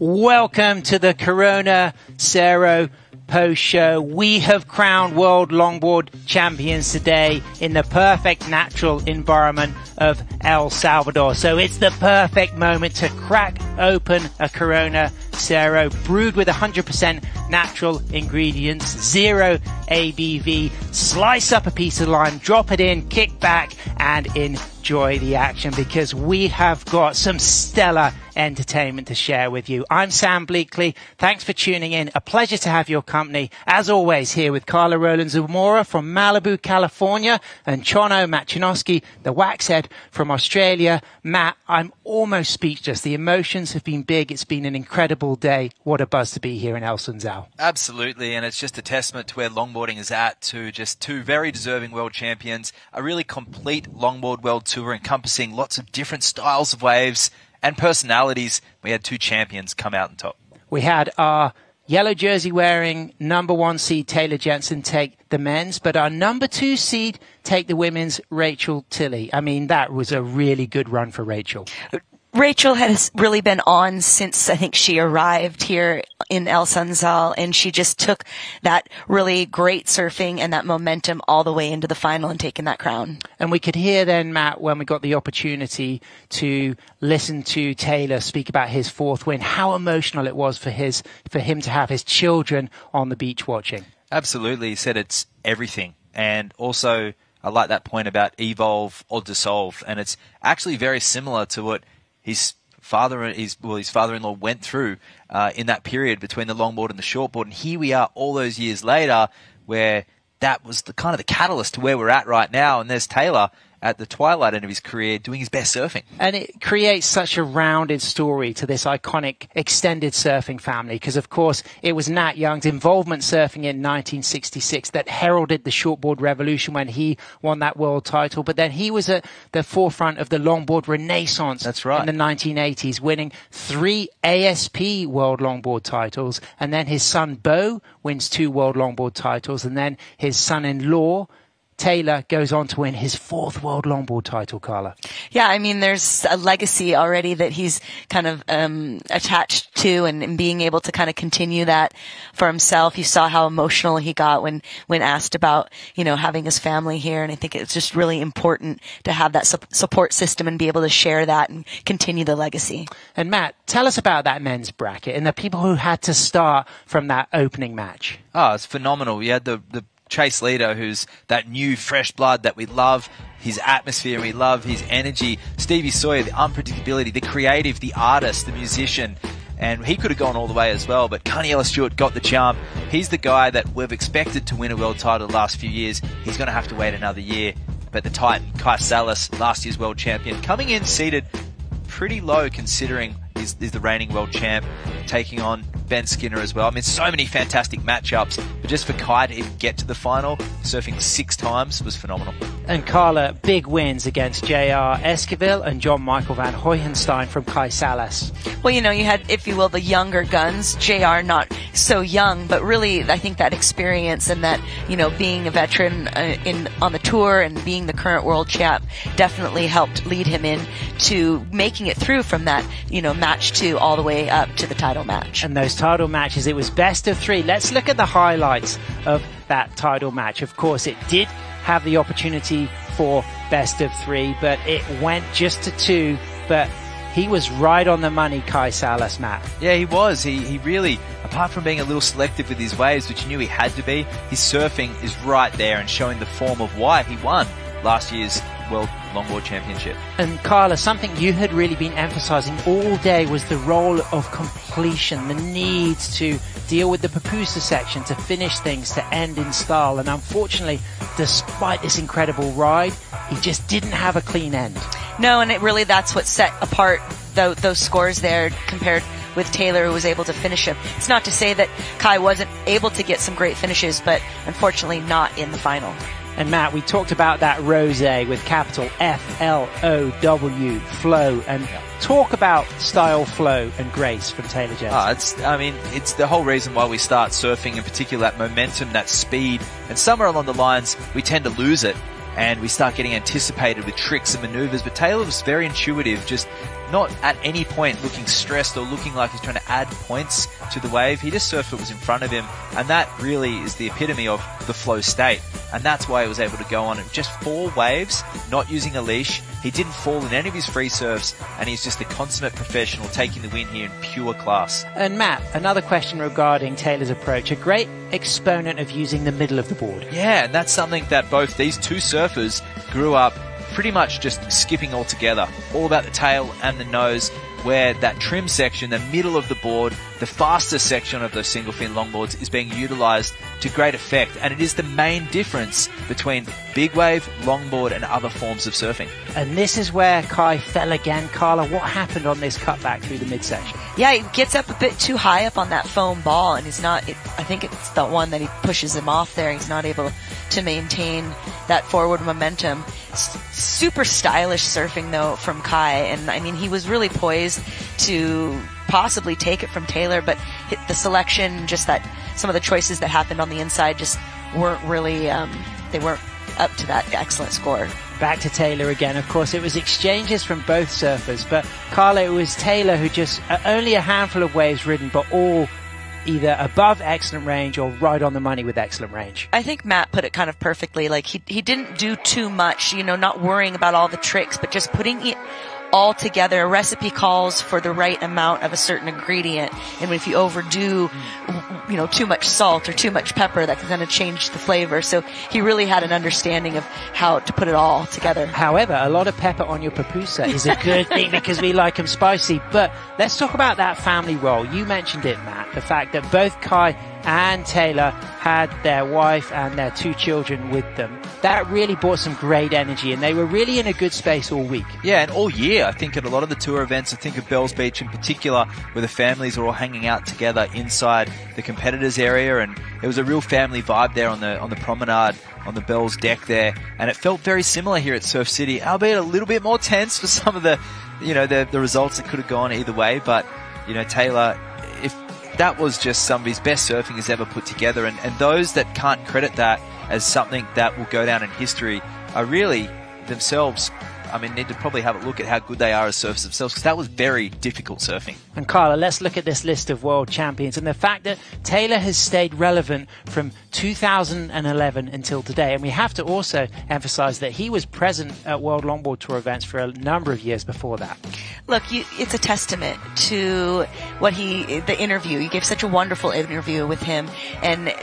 Welcome to the Corona Cero post show. We have crowned World Longboard champions today in the perfect natural environment of El Salvador. So it's the perfect moment to crack open a Corona Cero brewed with 100% natural ingredients, 0 ABV. Slice up a piece of lime, drop it in, kick back and enjoy the action, because we have got some stellar entertainment to share with you. I'm Sam Bleakley. Thanks for tuning in. A pleasure to have your company. As always, here with Carla Rowland-Zamora from Malibu, California, and Chono Machinowski, the waxhead from Australia. Matt, I'm almost speechless. The emotions have been big. It's been an incredible day. What a buzz to be here in El Sunzal. Absolutely, and it's just a testament to where longboarding is at, to just two very deserving world champions, a really complete longboard world tour encompassing lots of different styles of waves and personalities. We had two champions come out on top. We had our yellow jersey wearing number 1 seed Taylor Jensen take the men's, but our number 2 seed take the women's, Rachael Tilley. I mean, that was a really good run for Rachael. Rachael has really been on since I think she arrived here in El Sunzal, and she just took that really great surfing and that momentum all the way into the final and taking that crown. And we could hear then, Matt, when we got the opportunity to listen to Taylor speak about his 4th win, how emotional it was for him to have his children on the beach watching. Absolutely. He said it's everything. And also, I like that point about evolve or dissolve. And it's actually very similar to what his father-in-law went through in that period between the longboard and the shortboard. And here we are all those years later, where that was the kind of the catalyst to where we're at right now. And there's Taylor at the twilight end of his career doing his best surfing. And it creates such a rounded story to this iconic extended surfing family, because of course it was Nat Young's involvement surfing in 1966 that heralded the shortboard revolution when he won that world title. But then he was at the forefront of the longboard renaissance. That's right. In the 1980s, winning 3 ASP world longboard titles. And then his son Bo wins 2 world longboard titles. And then his son-in-law Taylor goes on to win his 4th world longboard title, Carla. Yeah, I mean, there's a legacy already that he's kind of attached to, and being able to kind of continue that for himself. You saw how emotional he got when asked about, having his family here, and I think it's just really important to have that support system and be able to share that and continue the legacy. And Matt, tell us about that men's bracket and the people who had to start from that opening match. Oh, it's phenomenal. You had the Chase leader, who's that new fresh blood that we love, his atmosphere, we love his energy. Stevie Sawyer, the unpredictability, the creative, the artist, the musician, and he could have gone all the way as well, but Carniella Stewart got the jump. He's the guy that we've expected to win a world title the last few years. He's going to have to wait another year. But the Titan, Kai Sallas, last year's world champion, coming in seated pretty low considering is the reigning world champ, taking on Ben Skinner as well. I mean, so many fantastic matchups, but just for Kai to even get to the final, surfing 6 times, was phenomenal. And Carla, big wins against J.R. Esquivel and John Michael van Hoyenstein from Kai Sallas. Well, you had, if you will, the younger guns. J.R. not so young, but really, I think that experience and that, being a veteran on the tour and being the current world champ definitely helped lead him in to making it through from that, match 2 all the way up to the title match. And those title matches, it was best of 3. Let's look at the highlights of that title match. Of course, it did have the opportunity for best of 3, but it went just to 2. But he was right on the money, Kai Sallas, Matt. Yeah, he was. He really, apart from being a little selective with his waves, which you knew he had to be, his surfing is right there and showing the form of why he won last year's World Longboard Championship. And Carla, something you had really been emphasizing all day was the role of completion, the need to deal with the pupusa section, to finish things, to end in style. And unfortunately, despite this incredible ride, he just didn't have a clean end. No, and that's what set apart those scores there compared with Taylor, who was able to finish him. It's not to say that Kai wasn't able to get some great finishes, but unfortunately not in the final. And Matt, we talked about that rosé with capital F-L-O-W, flow, and talk about style, flow, and grace from Taylor Jensen. It's the whole reason why we start surfing, in particular that momentum, that speed, and somewhere along the lines we tend to lose it. and we start getting anticipated with tricks and maneuvers. But Taylor was very intuitive, just not at any point looking stressed or looking like he's trying to add points to the wave. He just surfed what was in front of him, and that really is the epitome of the flow state. And that's why he was able to go on just 4 waves, not using a leash. He didn't fall in any of his free surfs, and he's just a consummate professional taking the win here in pure class. And Matt, another question regarding Taylor's approach. A great exponent of using the middle of the board. Yeah, and that's something that both these two surfers grew up pretty much just skipping altogether. All about the tail and the nose, where that trim section, the middle of the board, the fastest section of those single fin longboards is being utilized to great effect. And it is the main difference between big wave, longboard and other forms of surfing. And this is where Kai fell again. Carla, what happened on this cutback through the midsection? Yeah, he gets up a bit too high up on that foam ball, and he's not, I think it's the one that he pushes him off there. He's not able to maintain that forward momentum. Super stylish surfing though from Kai, and I mean he was really poised to possibly take it from Taylor, but the selection, just that some of the choices that happened on the inside just weren't really they weren't up to that excellent score. Back to Taylor again. Of course, it was exchanges from both surfers, but Carla, it was Taylor who just only a handful of waves ridden, but all either above excellent range or right on the money with excellent range. I think Matt put it kind of perfectly. Like he didn't do too much, you know, not worrying about all the tricks, but just putting it all together. A recipe calls for the right amount of a certain ingredient, and if you overdo, you know, too much salt or too much pepper, that can kind of change the flavor. So he really had an understanding of how to put it all together. However, a lot of pepper on your pupusa is a good thing because we like them spicy. But let's talk about that family role. You mentioned it, Matt, the fact that both Kai and Taylor had their wife and their 2 children with them. That really brought some great energy, and they were really in a good space all week. Yeah, and all year, I think at a lot of the tour events, I think of Bells Beach in particular, where the families are all hanging out together inside the competitors area, and there was a real family vibe there on the promenade, on the Bells deck there, and it felt very similar here at Surf City, albeit a little bit more tense for some of the, you know, the results that could have gone either way. But, you know, Taylor, if that was just some of his best surfing he's ever put together, and those that can't credit that as something that will go down in history are really themselves, I mean, need to probably have a look at how good they are as surfers themselves, because that was very difficult surfing. And Carla, let's look at this list of world champions and the fact that Taylor has stayed relevant from 2011 until today. And we have to also emphasize that he was present at World Longboard Tour events for a number of years before that. Look, it's a testament to what the interview. You gave such a wonderful interview with him, and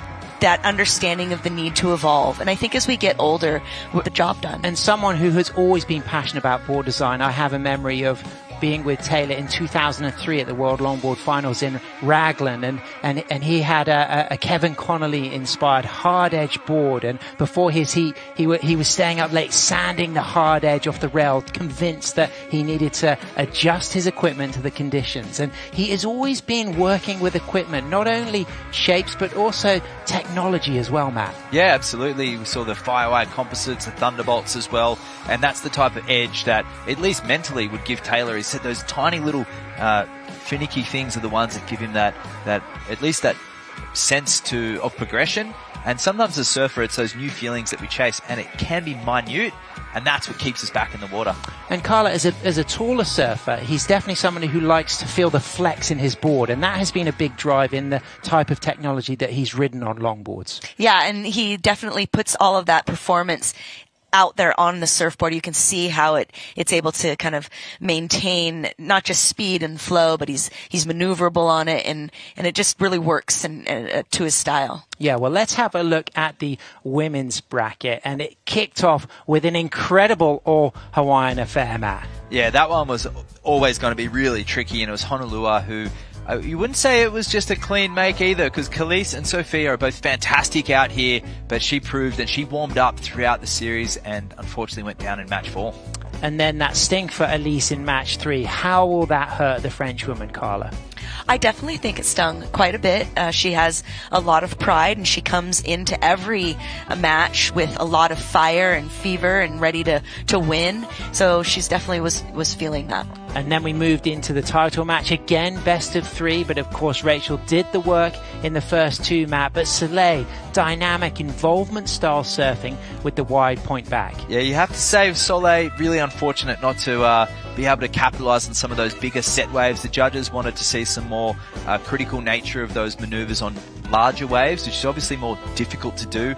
that understanding of the need to evolve. And I think as we get older, we're the job done. And someone who has always been passionate about board design. I have a memory of being with Taylor in 2003 at the World Longboard Finals in Raglan, and he had a Kevin Connolly inspired hard edge board, and before he was staying up late sanding the hard edge off the rail, convinced that he needed to adjust his equipment to the conditions. And he has always been working with equipment, not only shapes but also technology as well, Matt. Yeah, absolutely. We saw the Firewire composites, the Thunderbolts as well, and that's the type of edge that at least mentally would give Taylor. He said those tiny little finicky things are the ones that give him that at least that sense of progression. And sometimes as a surfer, it's those new feelings that we chase, and it can be minute, and that's what keeps us back in the water. And Carla, as a taller surfer, he's definitely somebody who likes to feel the flex in his board, and that has been a big drive in the type of technology that he's ridden on longboards. Yeah, and he definitely puts all of that performance out there on the surfboard. You can see how it's able to kind of maintain not just speed and flow, but he's maneuverable on it, and it just really works and to his style. Yeah, well, let's have a look at the women's bracket, and it kicked off with an incredible all-Hawaiian affair, Matt. Yeah, that one was always going to be really tricky, and it was Honolua who you wouldn't say it was just a clean make either, because Khalees and Sophia are both fantastic out here, but she proved that she warmed up throughout the series and unfortunately went down in match 4. And then that stink for Elise in match 3. How will that hurt the French woman, Carla? I definitely think it stung quite a bit. She has a lot of pride, and she comes into every match with a lot of fire and fever and ready to win. So she's definitely was feeling that. And then we moved into the title match again, best of 3. But of course, Rachael did the work in the first 2, Matt. But Soleil, dynamic involvement style surfing with the wide point back. Yeah, you have to say Soleil, really unfortunate not to be able to capitalize on some of those bigger set waves. The judges wanted to see some more critical nature of those maneuvers on larger waves, which is obviously more difficult to do.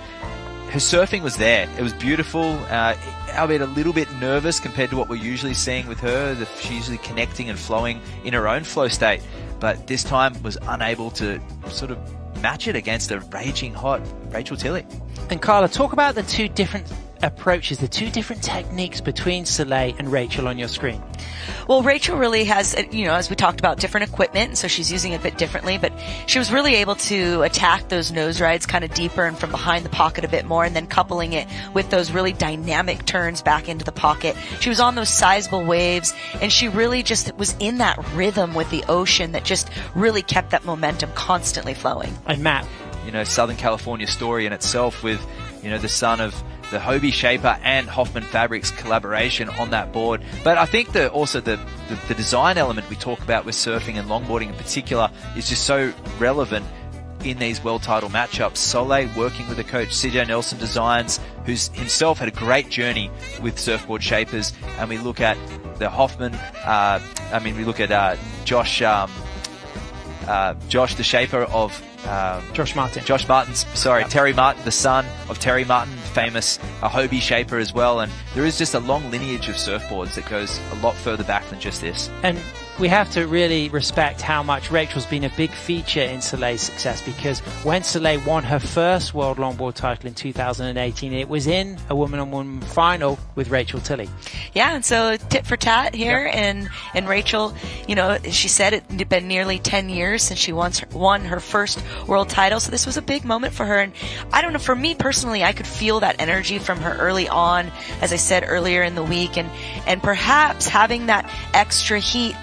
Her surfing was there. It was beautiful, albeit a little bit nervous compared to what we're usually seeing with her. She's usually connecting and flowing in her own flow state, but this time was unable to sort of match it against a raging hot Rachael Tilly. And Carla, talk about the 2 different approaches, the 2 different techniques between Soleil and Rachael on your screen. Well, Rachael really has, as we talked about, different equipment, so she's using it a bit differently, but she was really able to attack those nose rides kind of deeper and from behind the pocket a bit more, and then coupling it with those really dynamic turns back into the pocket. She was on those sizable waves, and she really just was in that rhythm with the ocean that just really kept that momentum constantly flowing. And Matt, Southern California story in itself with, the son of the Hobie Shaper and Hoffman Fabrics collaboration on that board. But I think also the design element we talk about with surfing and longboarding in particular is just so relevant in these world title matchups. Soleil working with the coach CJ Nelson Designs, who's himself had a great journey with surfboard shapers, and we look at the Hoffman, we look at Josh, the shaper of Josh Martin. Yep. Terry Martin, the son of Terry Martin, famous Hobie shaper as well. And there is just a long lineage of surfboards that goes a lot further back than just this. And we have to really respect how much Rachael's been a big feature in Soleil's success, because when Soleil won her first World Longboard title in 2018, it was in a woman-on-woman final with Rachael Tilly. Yeah, and so tit for tat here, and Rachael, she said it had been nearly 10 years since she won her first world title, so this was a big moment for her. And I don't know, for me personally, I could feel that energy from her early on, as I said earlier in the week, and perhaps having that extra heat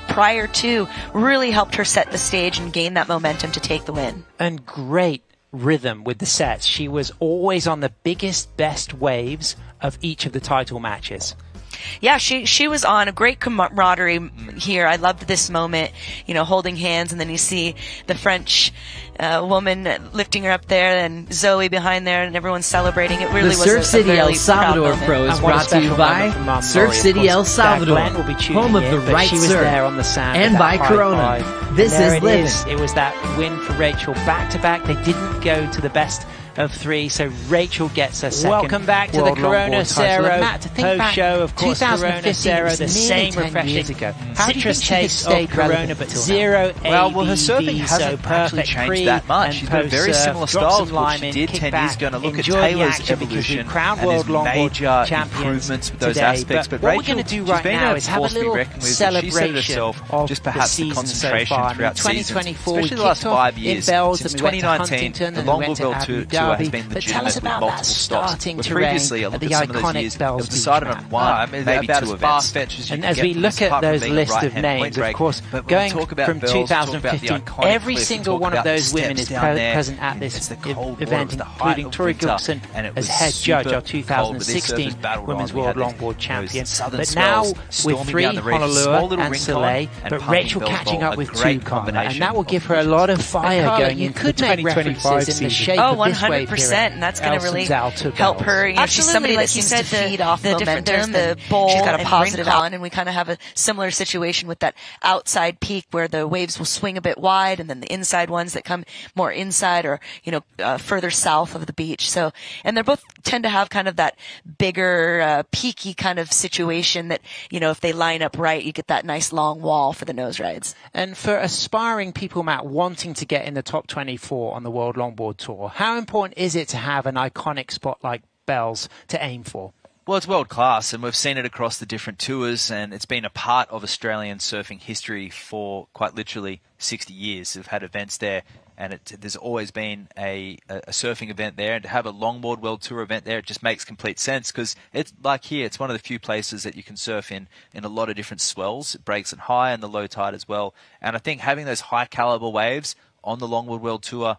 prior to really helped her set the stage and gain that momentum to take the win. And great rhythm with the sets. She was always on the biggest, best waves of each of the title matches. Yeah, she was on a great camaraderie here. I loved this moment, holding hands, and then you see the French woman lifting her up there, and Zoe behind there, and everyone's celebrating. It really was Surf City a El really Salvador proud Pro moment. is brought to you by Surf City El Salvador, home of the right she was surf, there on the sand, and by Corona. This is living. It was that win for Rachael back to back. They didn't go to the best of 3, so Rachael gets her second. Welcome back to the Corona Cero post show. Of course, Corona Cero, the same refreshing ago. citrus taste of Corona, but zero ABV. Well, her surfing hasn't actually changed that much. She's got a very similar style to what she did 10 years ago. And look at Taylor's evolution and his major improvements with those aspects. But what we're going to do right now is have a little celebration of just perhaps the the season so concentration far. throughout 2024, especially the last 5 years. in Bells, Since and we went to 2019, Huntington, the and we went to Longboard Abu Tour has Dhabi. been But tell us legitimate with about multiple that stops. starting But terrain previously, I at look the at some of those iconic years, it Bells was Beach decided on map. one, maybe about two as events. far-fetched as you And can as get we from look this, at apart from those being a list of right-hand names, point of break, course, but going talk about from Bells, talk about the 2015, iconic every cliff, single talk one of about the those women is steps down there. present at It's this the cold event, water, the height including of Tori winter, Cookson and it as was head judge super of cold, but these 2016 surfers battled Women's on. We World had Longboard Champion. southern But now swells with storming 3, down the reef, small Honolulu little and ring Soleil, con, and but pumping Rachael Bells catching Bowl, up a with great 2, Carla, and combination that will of give her a lot of fire Carla, going you into could the make 2025 in the shape of this wave 100%, period. and that's going to really Sunzal to help Bells. her. She's somebody that seems to feed off the momentum. There's the bowl, she's got a positive on, and we kind of have a similar situation with that outside peak where the waves will swing a bit wide, and then the inside ones that come more inside or further south of the beach. So, and they're both tend to have kind of that bigger, peaky kind of situation that if they line up right, you get that nice long wall for the nose rides. And for aspiring people, Matt, wanting to get in the top 24 on the World Longboard Tour, how important is it to have an iconic spot like Bells to aim for? Well, it's world class, and we've seen it across the different tours, and it's been a part of Australian surfing history for quite literally 60 years. We've had events there and there's always been a surfing event there, and to have a Longboard World Tour event there, it just makes complete sense, because it's like here, it's one of the few places that you can surf in a lot of different swells. It breaks at high and the low tide as well, and I think having those high caliber waves on the Longboard World Tour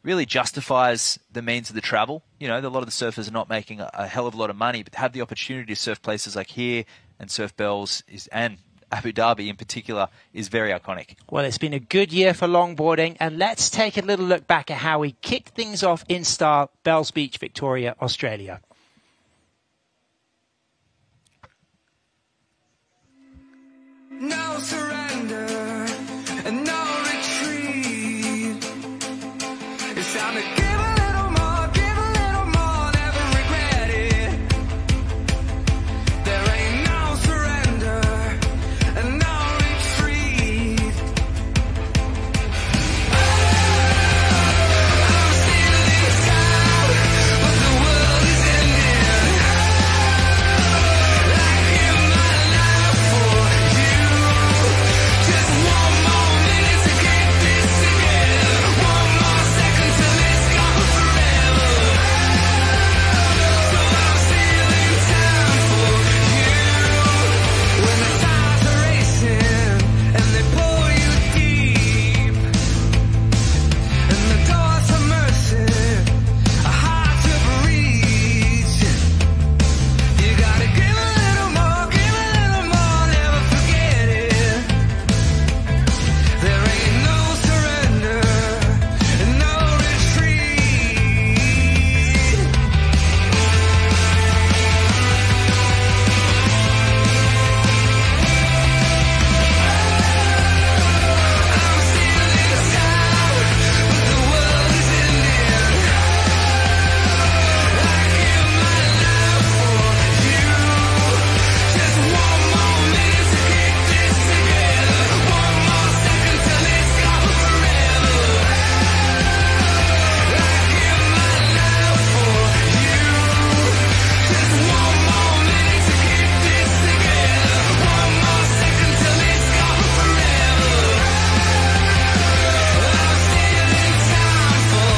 really justifies the means of the travel. You know, a lot of the surfers are not making a hell of a lot of money, but to have the opportunity to surf places like here and surf Bells and Abu Dhabi in particular is very iconic. Well, it's been a good year for longboarding, and let's take a little look back at how we kicked things off in style, Bells Beach, Victoria, Australia. No surrender and no retreat. It's time to give a little more, never regret it. There ain't no surrender and no retreat. I'm stealing time, but the world is ending. I give my life for you. Just one more minute to keep this together. One more second till it's gone forever. So I'm stealing time for you. When the stars are racing and they pull you deep, and the doors of mercy are hard to reach, you gotta give a little more, never forget it. There ain't no surrender and no retreat. I'm stealing time, but the world is ending. I give my life for you. Just one more minute to keep this together. One more second till it's gone forever. I give my life for you. Just one more minute to keep this together. One more second till it's gone forever. I'm stealing time for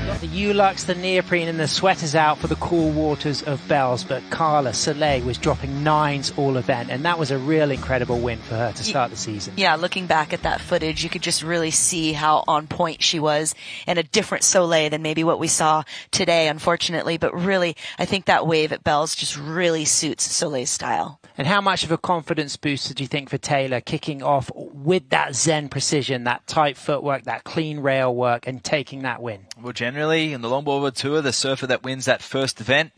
Got the Ulux, the neoprene and the sweaters out for the cool waters of Bells, but Carla Soleil was dropping nines all event, and that was a real incredible win for her to start the season. Yeah, looking back at that footage, you could just really see how on point she was, and a different Soleil than maybe what we saw today, unfortunately. But really, I think that wave at Bells just really suits Soleil's style. And how much of a confidence booster do you think for Taylor, kicking off with that Zen precision, that tight footwork, that clean rail work, and taking that win? Well, generally, in the Longboard World Tour, the surfer that wins that first event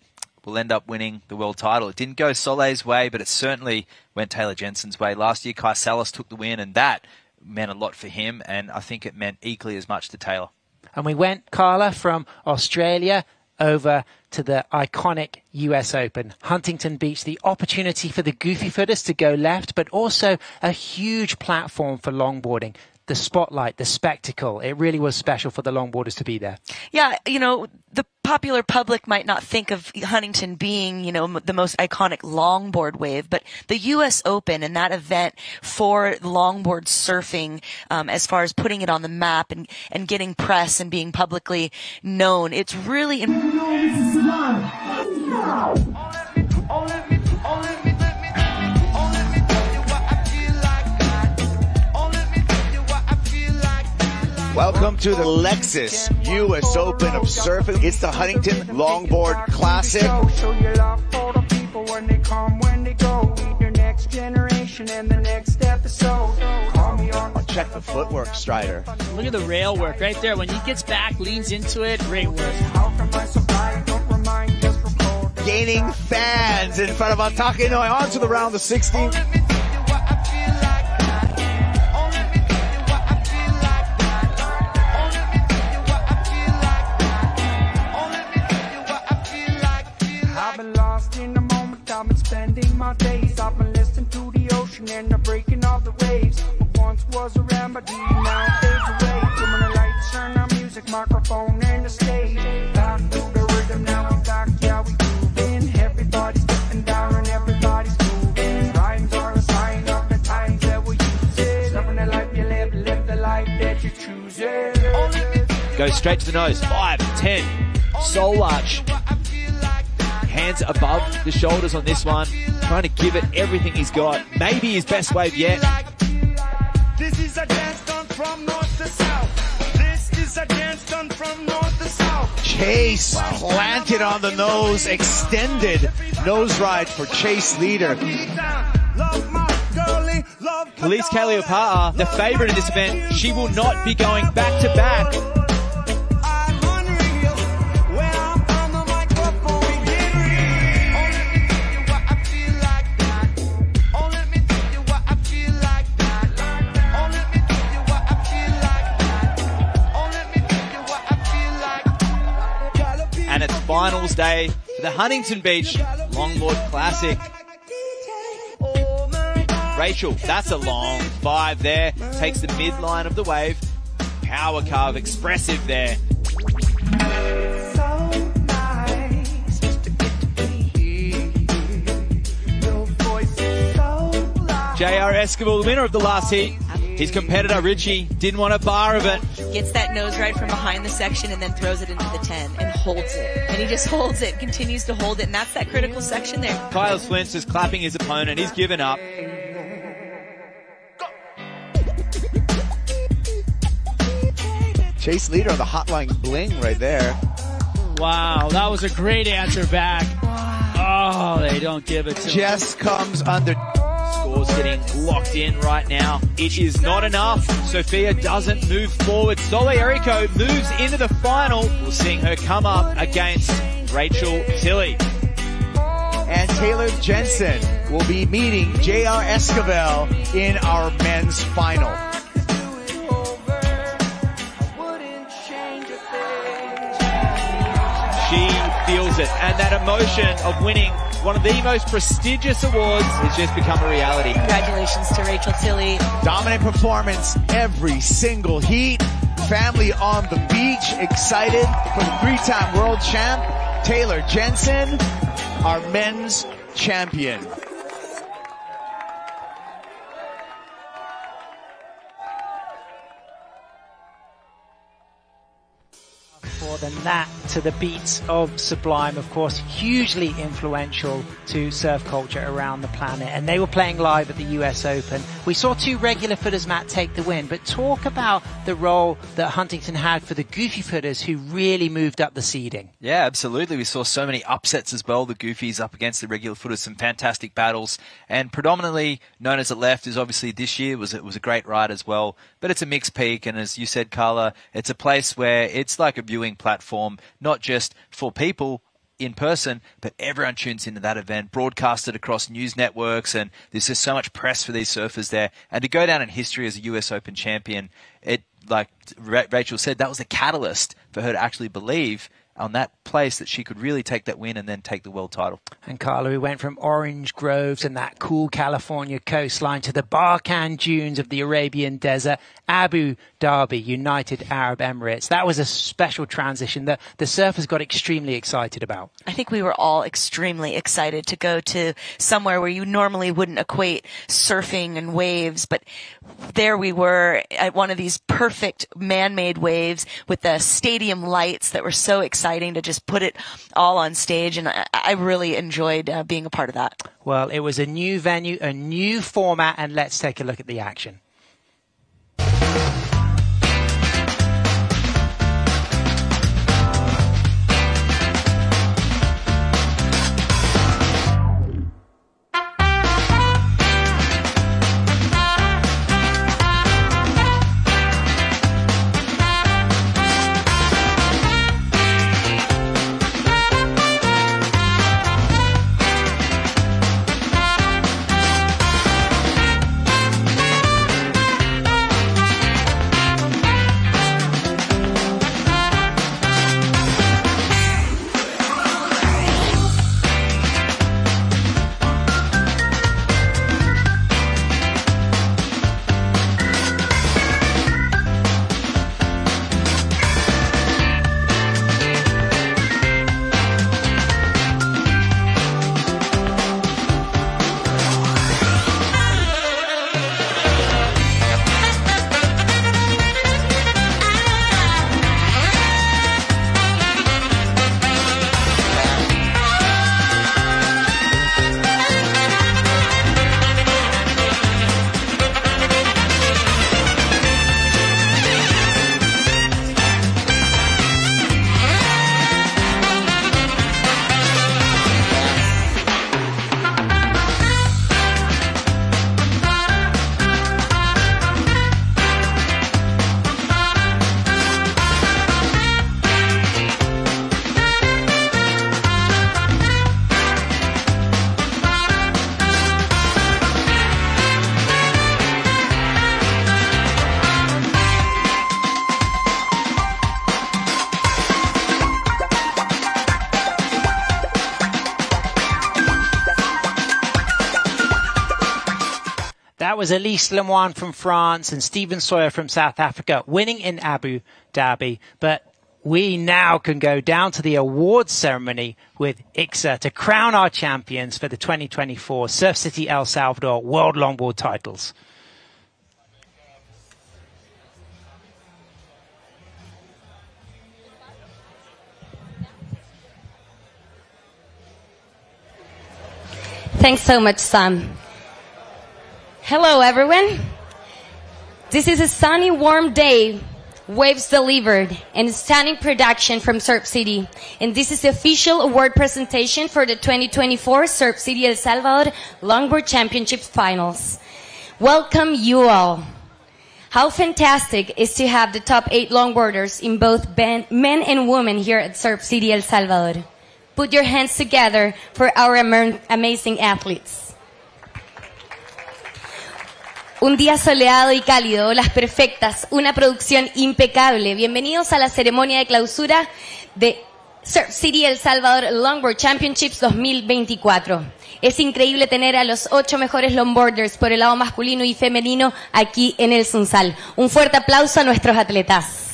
will end up winning the world title. It didn't go Soleil's way, but it certainly went Taylor Jensen's way. Last year, Sallas took the win, and that meant a lot for him, and I think it meant equally as much to Taylor. And we went, Carla, from Australia over to the iconic US Open. Huntington Beach, the opportunity for the goofy footers to go left, but also a huge platform for longboarding. The spotlight, the spectacle, it really was special for the longboarders to be there. Yeah, you know, the popular public might not think of Huntington being, you know, the most iconic longboard wave, but the US Open and that event for longboard surfing, as far as putting it on the map and getting press and being publicly known, it's really Welcome to the Lexus US Open of Surfing. It's the Huntington Longboard Classic. Show your love for the people when they come, when they go. Meet your next generation and the next episode. Call me on. Check the footwork, Strider. Look at the rail work right there. When he gets back, leans into it, great work. How come I supply? Don't remind, just record. Gaining fans in front of Atake on to the round of 16. Let me tell you what I feel like. Oh, let me tell you what I feel like. Oh, let me tell you what I feel like. Oh, let me tell you what I feel like. I've been lost in the moment. I've been spending my days. I've been listening to the ocean and the breaking of the waves. What once was around microphone and the stage. Back to the rhythm, now we back, yeah, we grooving. Everybody's getting down and everybody's moving. Rhymes are a sign of the times that we're using. Loving the life you live, live the life that you're choosing. Goes straight to the nose. 5, 10. Soul arch. Hands above the shoulders on this one. Trying to give it everything he's got. Maybe his best wave yet. This is a dance done from north to south. This is a dance done from north to south. Chase planted on the nose, extended nose ride for Chase leader. Police Calliope, the favorite in this event, she will not be going back to back. And it's finals day for the Huntington Beach Longboard Classic. Rachael, that's a long 5 there. Takes the midline of the wave. Power carve, expressive there. J.R. Esquivel, the winner of the last heat. His competitor, Richie, didn't want a bar of it. Gets that nose ride from behind the section and then throws it into the 10 and holds it. And he just holds it, continues to hold it, and that's that critical section there. Kyle Flint's is clapping his opponent. He's given up. Chase leader on the hotline bling right there. Wow, that was a great answer back. Oh, they don't give it to him. Jess comes under. Scores getting locked in right now. It is not enough. Sophia doesn't move forward. Soleil Errico moves into the final. We're seeing her come up against Rachael Tilley. And Taylor Jensen will be meeting J.R. Esquivel in our men's final. She feels it, and that emotion of winning one of the most prestigious awards has just become a reality. Congratulations to Rachael Tilley. Dominant performance every single heat. Family on the beach, excited for the 3-time world champ, Taylor Jensen, our men's champion. More than that, to the beats of Sublime, of course, hugely influential to surf culture around the planet. And they were playing live at the US Open. We saw 2 regular footers, Matt, take the win. But talk about the role that Huntington had for the goofy footers who really moved up the seeding. Yeah, absolutely. We saw so many upsets as well. The goofies up against the regular footers, some fantastic battles. And predominantly known as a left is obviously this year was a great ride as well. But it's a mixed peak. And as you said, Carla, it's a place where it's like a viewing platform, not just for people in person, but everyone tunes into that event, broadcasted across news networks, and there's just so much press for these surfers there. And to go down in history as a US Open champion, it, like Rachael said, that was the catalyst for her to actually believe on that place that she could really take that win and then take the world title. And Carla, we went from orange groves and that cool California coastline to the Barkhan dunes of the Arabian desert, Abu Dhabi, United Arab Emirates. That was a special transition that the surfers got extremely excited about. I think we were all extremely excited to go to somewhere where you normally wouldn't equate surfing and waves, but there we were at one of these perfect man-made waves with the stadium lights that were so exciting to just put it all on stage, and I really enjoyed being a part of that. Well, it was a new venue, a new format, and let's take a look at the action. was Elise Lemoine from France and Stephen Sawyer from South Africa winning in Abu Dhabi. But we now can go down to the awards ceremony with ICSA to crown our champions for the 2024 Surf City El Salvador World Longboard Titles. Thanks so much, Sam. Hello, everyone. This is a sunny, warm day. Waves delivered and stunning production from Surf City. And this is the official award presentation for the 2024 Surf City El Salvador Longboard Championship Finals. Welcome you all. How fantastic is to have the top 8 longboarders in both men and women here at Surf City El Salvador. Put your hands together for our amazing athletes. Un día soleado y cálido, olas perfectas, una producción impecable. Bienvenidos a la ceremonia de clausura de Surf City El Salvador Longboard Championships 2024. Es increíble tener a los 8 mejores longboarders por el lado masculino y femenino aquí en el Sunzal. Un fuerte aplauso a nuestros atletas.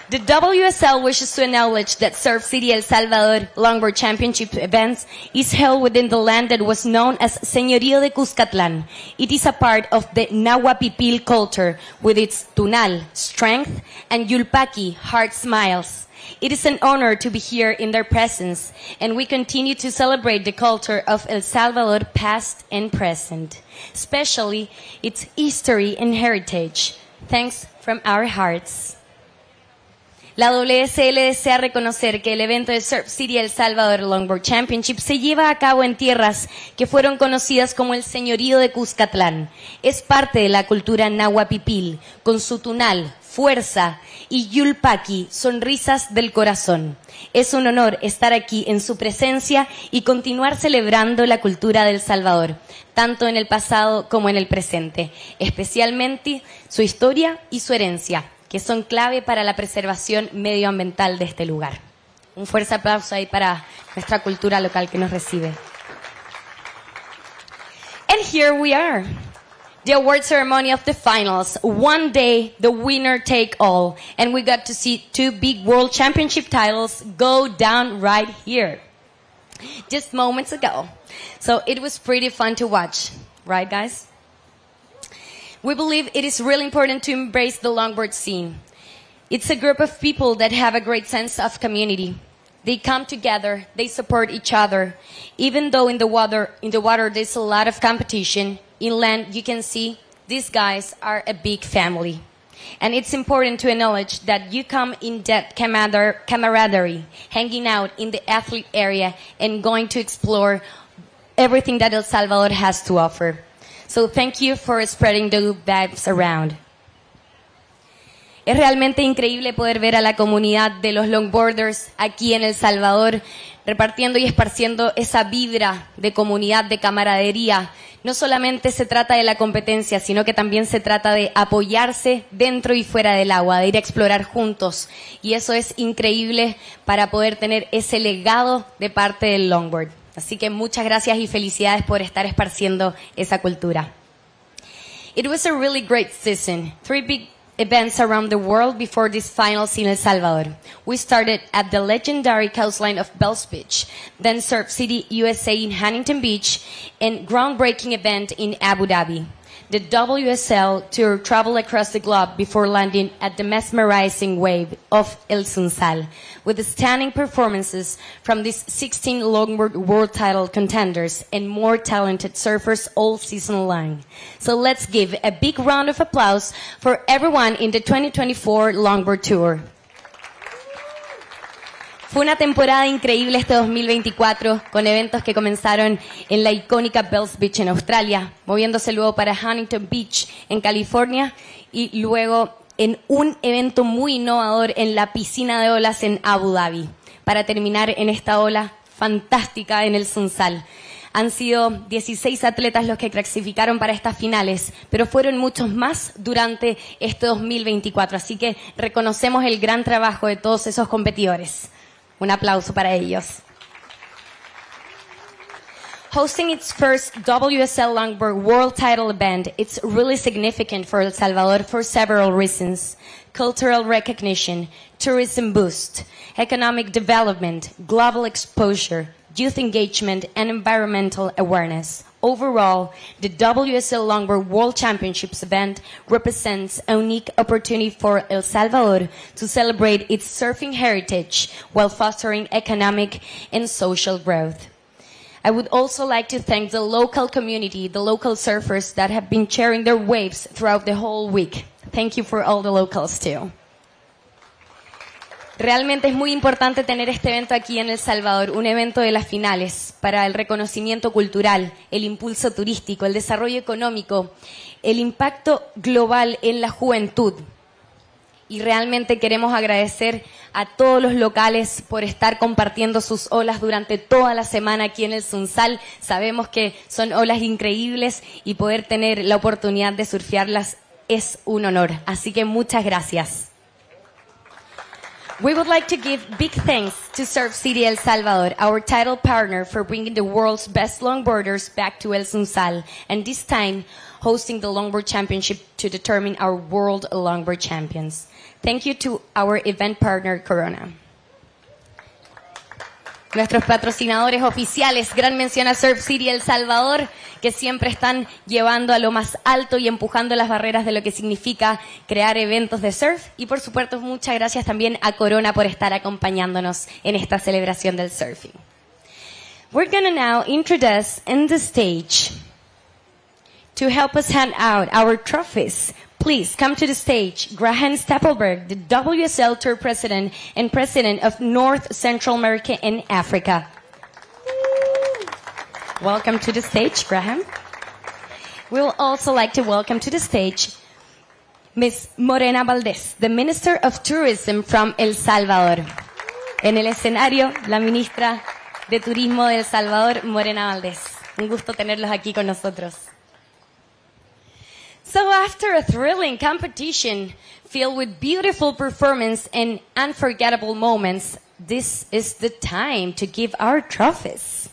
The WSL wishes to acknowledge that Surf City El Salvador Longboard Championship events is held within the land that was known as Señorío de Cuscatlán. It is a part of the Nahuapipil culture with its tunal, strength, and yulpaki, heart smiles. It is an honor to be here in their presence, and we continue to celebrate the culture of El Salvador past and present, especially its history and heritage. Thanks from our hearts. La WSL desea reconocer que el evento de Surf City El Salvador Longboard Championship se lleva a cabo en tierras que fueron conocidas como el Señorío de Cuscatlán. Es parte de la cultura nahuapipil, con su tunal, fuerza y yulpaki, sonrisas del corazón. Es un honor estar aquí en su presencia y continuar celebrando la cultura de El Salvador, tanto en el pasado como en el presente, especialmente su historia y su herencia, que son clave para la preservación medioambiental de este lugar. Un fuerte aplauso ahí para nuestra cultura local que nos recibe. And here we are, the award ceremony of the finals. One day, the winner take all. And we got to see 2 big world championship titles go down right here, just moments ago. So it was pretty fun to watch, right guys? We believe it is really important to embrace the longboard scene. It's a group of people that have a great sense of community. They come together, they support each other. Even though in the water there's a lot of competition, inland you can see these guys are a big family. And it's important to acknowledge that you come in that camaraderie, hanging out in the athlete area and going to explore everything that El Salvador has to offer. So thank you for spreading the vibes around. Es realmente increíble poder ver a la comunidad de los longboarders aquí en El Salvador repartiendo y esparciendo esa vibra de comunidad, de camaradería. No solamente se trata de la competencia, sino que también se trata de apoyarse dentro y fuera del agua, de ir a explorar juntos. Y eso es increíble para poder tener ese legado de parte del longboard. Así que muchas gracias y felicidades por estar esparciendo esa cultura. It was a really great season. 3 big events around the world before this finals in El Salvador. We started at the legendary coastline of Bells Beach, then Surf City, USA in Huntington Beach, and groundbreaking event in Abu Dhabi. The WSL Tour traveled across the globe before landing at the mesmerizing wave of El Sunzal, with stunning performances from these 16 longboard world title contenders and more talented surfers all season long. So let's give a big round of applause for everyone in the 2024 Longboard Tour. Fue una temporada increíble este 2024, con eventos que comenzaron en la icónica Bells Beach en Australia, moviéndose luego para Huntington Beach en California y luego en un evento muy innovador en la piscina de olas en Abu Dhabi, para terminar en esta ola fantástica en el Sunzal. Han sido 16 atletas los que clasificaron para estas finales, pero fueron muchos más durante este 2024, así que reconocemos el gran trabajo de todos esos competidores. Un aplauso para ellos. Hosting its first WSL Longboard World Title event, it's really significant for El Salvador for several reasons. Cultural recognition, tourism boost, economic development, global exposure, youth engagement, and environmental awareness. Overall, the WSL Longboard World Championships event represents a unique opportunity for El Salvador to celebrate its surfing heritage while fostering economic and social growth. I would also like to thank the local community, the local surfers that have been sharing their waves throughout the whole week. Thank you for all the locals too. Realmente es muy importante tener este evento aquí en El Salvador, un evento de las finales para el reconocimiento cultural, el impulso turístico, el desarrollo económico, el impacto global en la juventud. Y realmente queremos agradecer a todos los locales por estar compartiendo sus olas durante toda la semana aquí en el Sunzal. Sabemos que son olas increíbles y poder tener la oportunidad de surfearlas es un honor. Así que muchas gracias. We would like to give big thanks to Surf City El Salvador, our title partner, for bringing the world's best longboarders back to El Sunzal, and this time hosting the Longboard Championship to determine our World Longboard Champions. Thank you to our event partner, Corona. Nuestros patrocinadores oficiales, gran mención a Surf City El Salvador, que siempre están llevando a lo más alto y empujando las barreras de lo que significa crear eventos de surf. Y por supuesto, muchas gracias también a Corona por estar acompañándonos en esta celebración del surfing. We're going to now introduce in the stage to help us hand out our trophies. Please come to the stage, Graham Stapelberg, the WSL Tour President and President of North Central America and Africa. Welcome to the stage, Graham. We would also like to welcome to the stage Ms. Morena Valdez, the Minister of Tourism from El Salvador. En el escenario, la Ministra de Turismo de El Salvador, Morena Valdez. Un gusto tenerlos aquí con nosotros. So after a thrilling competition filled with beautiful performance and unforgettable moments, this is the time to give our trophies.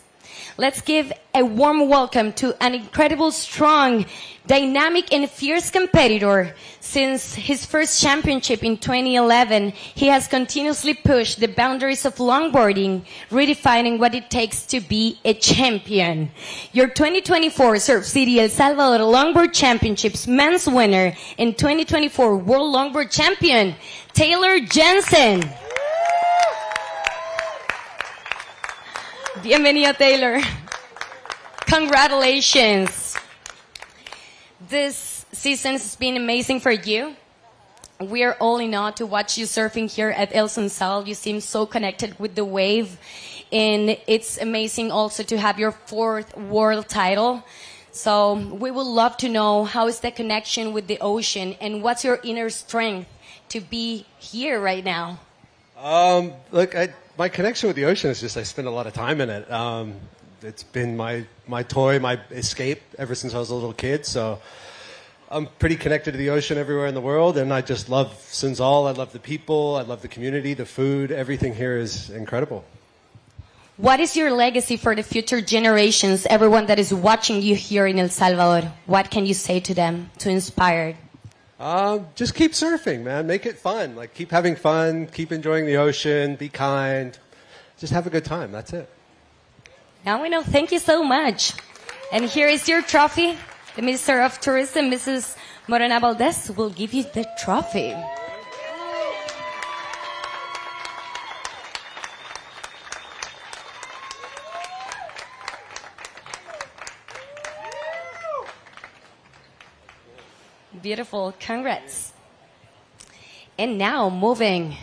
Let's give a warm welcome to an incredible, strong, dynamic, and fierce competitor. Since his first championship in 2011, he has continuously pushed the boundaries of longboarding, redefining what it takes to be a champion. Your 2024 Surf City El Salvador Longboard Championships men's winner and 2024 World Longboard Champion, Taylor Jensen. Bienvenido, Taylor. Congratulations. This season has been amazing for you. We are all in awe to watch you surfing here at El Sunzal. You seem so connected with the wave. And it's amazing also to have your 4th world title. So we would love to know, how is the connection with the ocean and what's your inner strength to be here right now? Look, my connection with the ocean is just I spend a lot of time in it. It's been my toy, my escape ever since I was a little kid. So I'm pretty connected to the ocean everywhere in the world, and I just love Sunzal. I love the people. I love the community, the food. Everything here is incredible. What is your legacy for the future generations, everyone that is watching you here in El Salvador? What can you say to them to inspire? Just keep surfing, man. Make it fun. Like, keep having fun. Keep enjoying the ocean. Be kind. Just have a good time. That's it. Now we know. Thank you so much. And here is your trophy. The Minister of Tourism, Mrs. Morena Valdez, will give you the trophy. Beautiful. Congrats. And now moving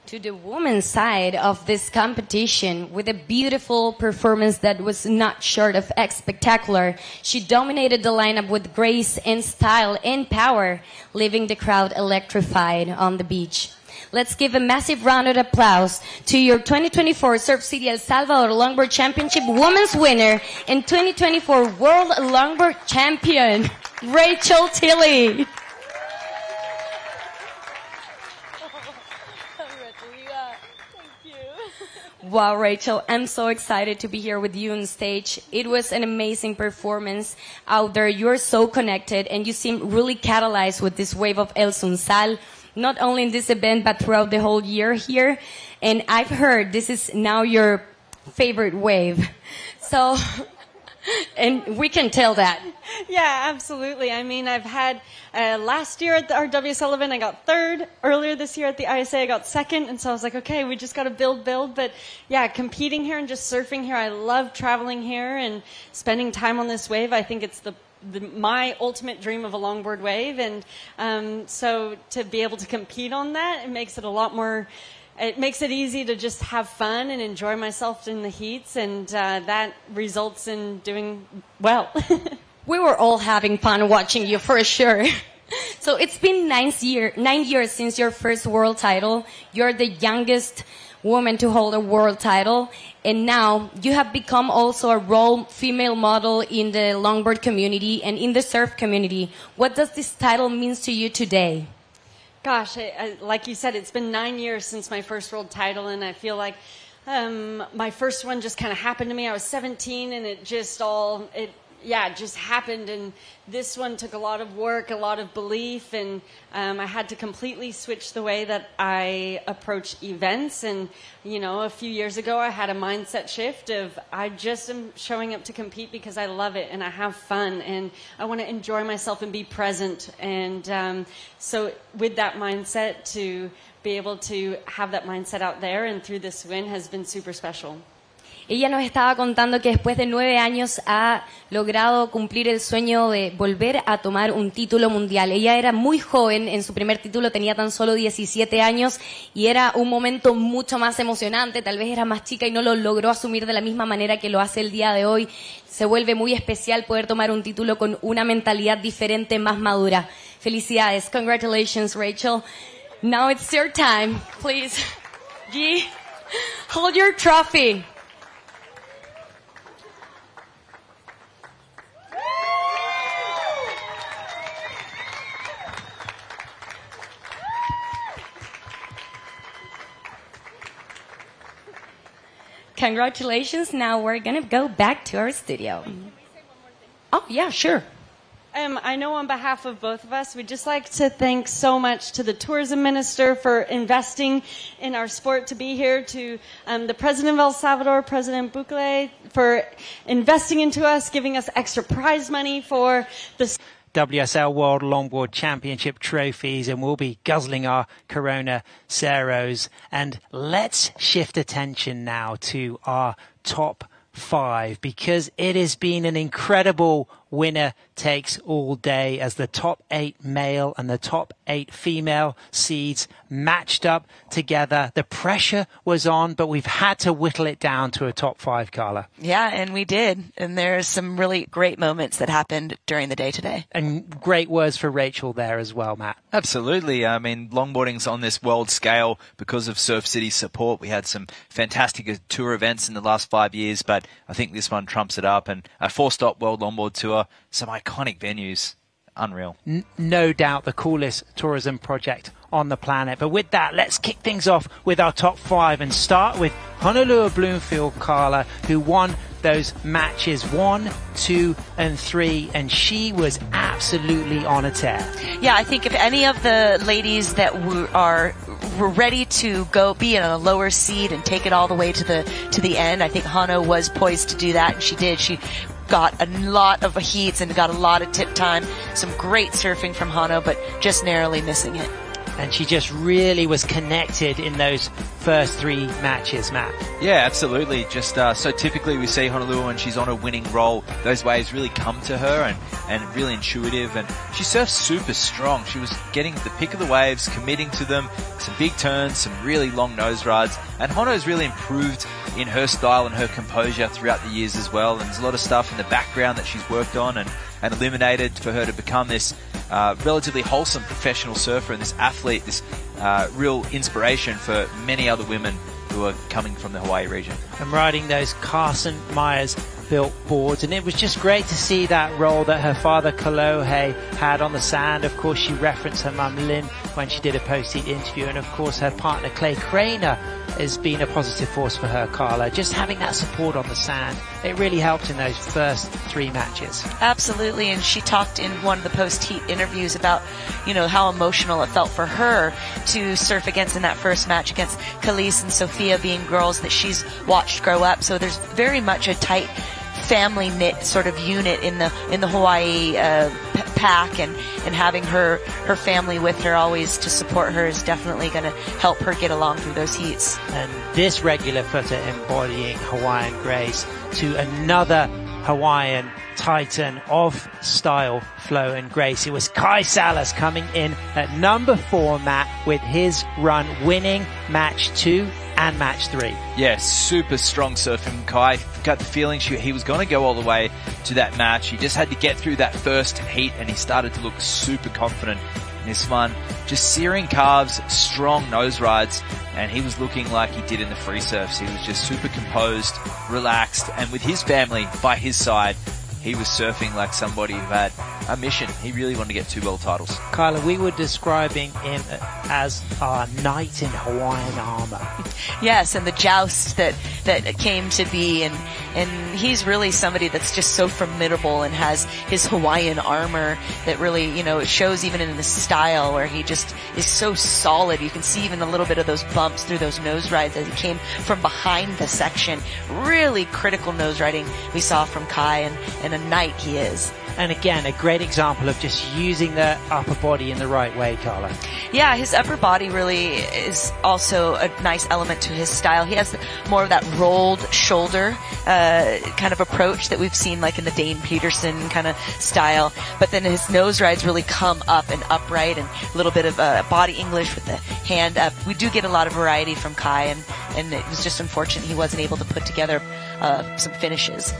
to the women's side of this competition with a beautiful performance that was not short of spectacular. She dominated the lineup with grace and style and power, leaving the crowd electrified on the beach. Let's give a massive round of applause to your 2024 Surf City El Salvador Longboard Championship Women's winner and 2024 World Longboard Champion, Rachael Tilley. Wow, Rachael, I'm so excited to be here with you on stage. It was an amazing performance out there. You're so connected and you seem really catalyzed with this wave of El Sunzal, not only in this event, but throughout the whole year here. And I've heard this is now your favorite wave. So, and we can tell that. Yeah, absolutely. I mean, I've had last year at our WSL event, I got third. Earlier this year at the ISA, I got second. And so I was like, okay, we just got to build. But yeah, competing here and just surfing here. I love traveling here and spending time on this wave. I think it's my ultimate dream of a longboard wave. And so to be able to compete on that, it makes it a lot more. It makes it easy to just have fun and enjoy myself in the heats, and that results in doing well. We were all having fun watching you for sure. So it's been 9 years since your first world title. You're the youngest woman to hold a world title. And now you have become also a role female model in the longboard community and in the surf community. What does this title mean to you today? Gosh, like you said, it's been 9 years since my first world title, and I feel like my first one just kind of happened to me. I was 17, and it just happened. And this one took a lot of work, a lot of belief, and I had to completely switch the way that I approach events. And, you know, a few years ago, I had a mindset shift of I just am showing up to compete because I love it and I have fun and I want to enjoy myself and be present. And so with that mindset, to be able to have that mindset out there and through this win has been super special. Ella nos estaba contando que después de 9 años ha logrado cumplir el sueño de volver a tomar un título mundial. Ella era muy joven, en su primer título tenía tan solo 17 años y era un momento mucho más emocionante. Tal vez era más chica y no lo logró asumir de la misma manera que lo hace el día de hoy. Se vuelve muy especial poder tomar un título con una mentalidad diferente, más madura. Felicidades. Congratulations, Rachael. Now it's your time. Please, G, hold your trophy. Congratulations. Now we're going to go back to our studio. Oh, yeah, sure. I know on behalf of both of us, we'd just like to thank so much to the tourism minister for investing in our sport to be here, to the president of El Salvador, President Bukele, for investing into us, giving us extra prize money for the WSL World Longboard Championship trophies, and we'll be guzzling our Corona Ceros. And let's shift attention now to our top 5, because it has been an incredible winner takes all day as the top 8 male and the top 8 female seeds matched up together. The pressure was on, but we've had to whittle it down to a top 5, Carla. Yeah, and we did. And there's some really great moments that happened during the day today. And great words for Rachael there as well, Matt. Absolutely. I mean, longboarding's on this world scale because of Surf City's support. We had some fantastic tour events in the last 5 years, but I think this one trumps it up. And a 4-stop World Longboard Tour, some iconic venues. Unreal. No doubt the coolest tourism project on the planet. But with that, let's kick things off with our top 5 and start with Honolulu Bloomfield, Carla, who won those matches 1, 2, and 3, and she was absolutely on a tear. Yeah, I think if any of the ladies that were ready to go be in a lower seed and take it all the way to the end, I think Hano was poised to do that, and she did. She got a lot of heats and got a lot of tip time. Some great surfing from Hano, but just narrowly missing it. And she just really was connected in those first 3 matches, Matt. Yeah, absolutely. Just so typically we see Honolulu when she's on a winning roll, those waves really come to her and really intuitive. And she surfs super strong. She was getting the pick of the waves, committing to them, some big turns, some really long nose rides. And Hono's really improved in her style and her composure throughout the years as well. And there's a lot of stuff in the background that she's worked on and eliminated for her to become this relatively wholesome professional surfer and this athlete, this real inspiration for many other women who are coming from the Hawaii region. And riding those Carson Myers built boards, and it was just great to see that role that her father Kalohe had on the sand. Of course, she referenced her mum Lynn when she did a post-heat interview, and of course her partner Clay Craner has been a positive force for her, Carla. Just having that support on the sand, it really helped in those first 3 matches. Absolutely, and she talked in one of the post-heat interviews about, you know, how emotional it felt for her to surf against in that first match against Khalees and Sophia, being girls that she's watched grow up. So there's very much a tight family knit sort of unit in the Hawaii pack, and having her family with her always to support her is definitely going to help her get along through those heats. And this regular footer embodying Hawaiian grace to another Hawaiian titan of style, flow and grace. It was Kai Sallas coming in at number 4, Matt, with his run winning match 2 and match 3. Yeah, super strong surf from Kai. Got the feeling he was going to go all the way to that match. He just had to get through that first heat, and he started to look super confident in this one. Just searing calves, strong nose rides, and he was looking like he did in the free surfs. He was just super composed, relaxed, and with his family by his side, he was surfing like somebody who had a mission. He really wanted to get 2 world titles. Kyla, we were describing him as our knight in Hawaiian armor. Yes, and the joust that came to be, and he's really somebody that's just so formidable and has his Hawaiian armor that really, you know, it shows even in the style where he just is so solid. You can see even a little bit of those bumps through those nose rides as he came from behind the section. Really critical nose riding we saw from Kai, and a knight he is. And again, a great example of just using the upper body in the right way, Carla. Yeah, his upper body really is also a nice element to his style. He has more of that rolled shoulder kind of approach that we've seen like in the Dane Peterson kind of style. But then his nose rides really come up and upright, and a little bit of body English with the hand up. We do get a lot of variety from Kai, and it was just unfortunate he wasn't able to put together some finishes.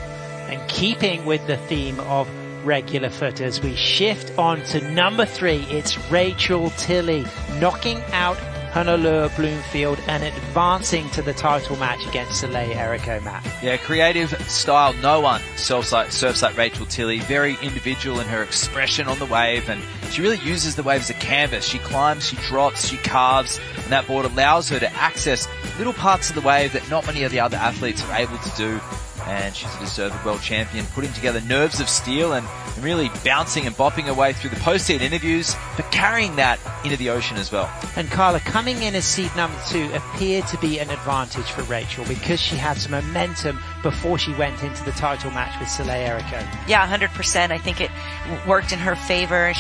And keeping with the theme of regular footers, we shift on to number 3. It's Rachael Tilley knocking out Honolulu Bloomfield and advancing to the title match against Soleil Errico, Matt. Yeah, creative style. No one surfs like Rachael Tilley. Very individual in her expression on the wave, and she really uses the wave as a canvas. She climbs, she drops, she carves, and that board allows her to access little parts of the wave that not many of the other athletes are able to do. And she's a deserved world champion, putting together nerves of steel and really bouncing and bopping her way through the post-heat interviews, but carrying that into the ocean as well. And Carla, coming in as seed number 2 appeared to be an advantage for Rachael because she had some momentum before she went into the title match with Soleil Errico. Yeah, 100%. I think it worked in her favor.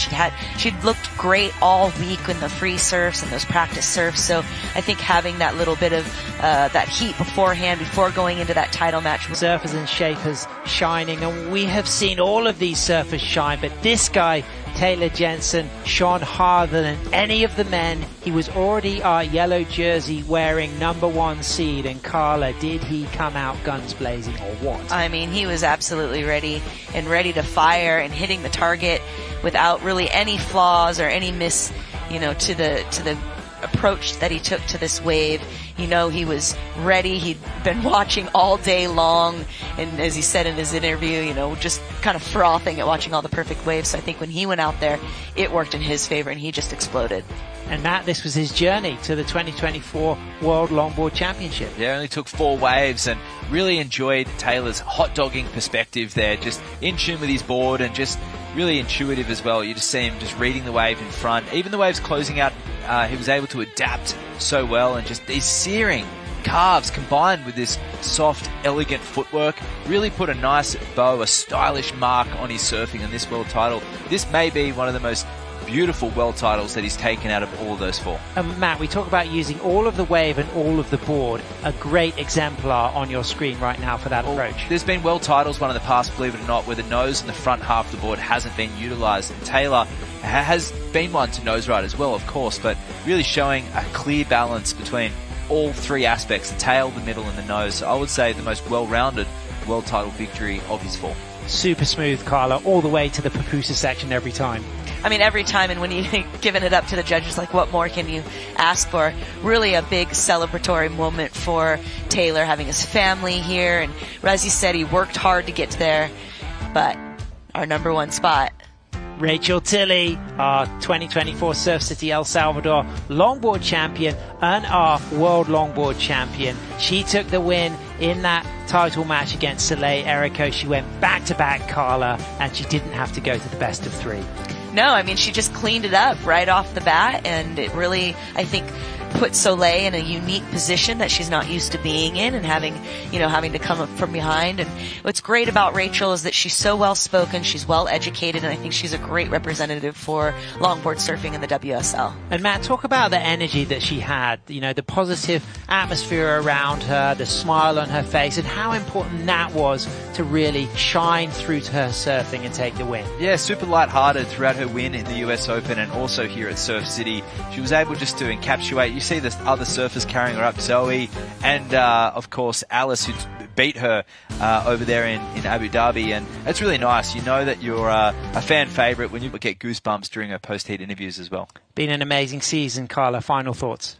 She'd looked great all week in the free surfs and those practice surfs. So I think having that little bit of that heat beforehand, before going into that title match. Surfers and shapers shining, and we have seen all of these surfers shine, but this guy, Taylor Jensen, shone harder than any of the men. He was already our yellow jersey wearing number 1 seed, and Carla, did he come out guns blazing or what? I mean, he was absolutely ready to fire and hitting the target without really any flaws or any miss, you know, to the approach that he took to this wave. You know, he was ready. He'd been watching all day long, and as he said in his interview, you know, just kind of frothing at watching all the perfect waves. So I think when he went out there, it worked in his favor, and he just exploded. And Matt, this was his journey to the 2024 World Longboard Championship. Yeah, only took 4 waves, and really enjoyed Taylor's hot dogging perspective there, just in tune with his board and just really intuitive as well. You just see him just reading the wave in front. Even the waves closing out, he was able to adapt so well, and just these searing calves combined with this soft, elegant footwork really put a nice bow, a stylish mark on his surfing in this world title. This may be one of the most beautiful world titles that he's taken out of all of those 4. And Matt, we talk about using all of the wave and all of the board. A great exemplar on your screen right now for that approach. There's been world titles, one in the past, believe it or not, where the nose and the front half of the board hasn't been utilised. And Taylor has been one to nose ride as well, of course, but really showing a clear balance between all 3 aspects, the tail, the middle and the nose. So I would say the most well-rounded world title victory of his 4. Super smooth, Carla, all the way to the pupusa section every time. I mean, every time, and when you've given it up to the judges, like, what more can you ask for? Really a big celebratory moment for Taylor, having his family here. And as he said, he worked hard to get there, but our number one spot. Rachael Tilley, our 2024 Surf City El Salvador longboard champion and our world longboard champion. She took the win in that title match against Soleil Errico. She went back-to-back, Carla, and she didn't have to go to the best of 3. No, I mean, she just cleaned it up right off the bat, and it really, I think, put Soleil in a unique position that she's not used to being in, and having to come up from behind. And what's great about Rachael is that she's so well spoken, she's well educated, and I think she's a great representative for longboard surfing in the WSL. And Matt, talk about the energy that she had, the positive atmosphere around her, the smile on her face, and how important that was to really shine through to her surfing and take the win. Yeah, super lighthearted throughout her win in the US Open and also here at Surf City. She was able just to encapsulate. You see the other surfers carrying her up, Zoe, and of course Alice, who beat her over there in Abu Dhabi. And it's really nice. You know that you're a fan favorite when you get goosebumps during her post-heat interviews as well. Been an amazing season, Carla. Final thoughts?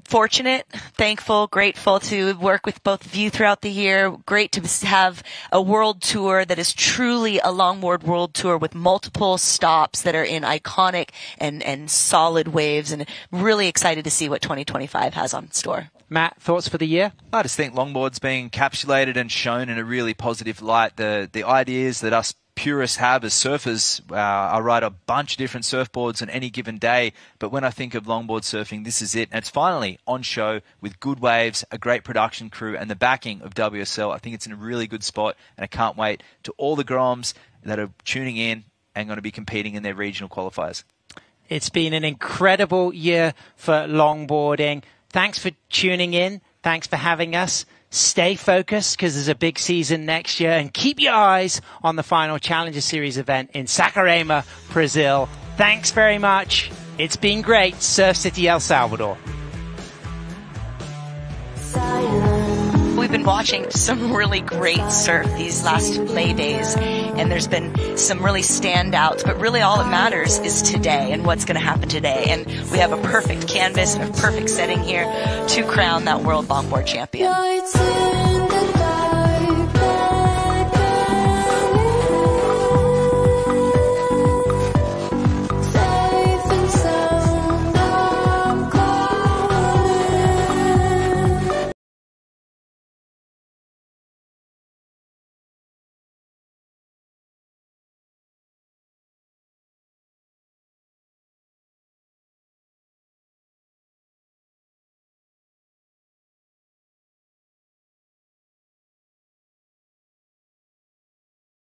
Fortunate, thankful, grateful to work with both of you throughout the year. Great to have a world tour that is truly a longboard world tour with multiple stops that are in iconic and solid waves, and really excited to see what 2025 has on store. Matt, thoughts for the year? I just think longboard's being encapsulated and shown in a really positive light. The ideas that us purists have as surfers, I ride a bunch of different surfboards on any given day, but when I think of longboard surfing, this is it. And it's finally on show with good waves, a great production crew, and the backing of WSL. I think it's in a really good spot, and I can't wait to all the Groms that are tuning in and going to be competing in their regional qualifiers. It's been an incredible year for longboarding. Thanks for tuning in. Thanks for having us. Stay focused because there's a big season next year, and keep your eyes on the final Challenger Series event in Saquarema, Brazil. Thanks very much. It's been great. Surf City, El Salvador. We've been watching some really great surf these last lay days, and there's been some really standouts, but really all that matters is today and what's going to happen today. And we have a perfect canvas and a perfect setting here to crown that world longboard champion.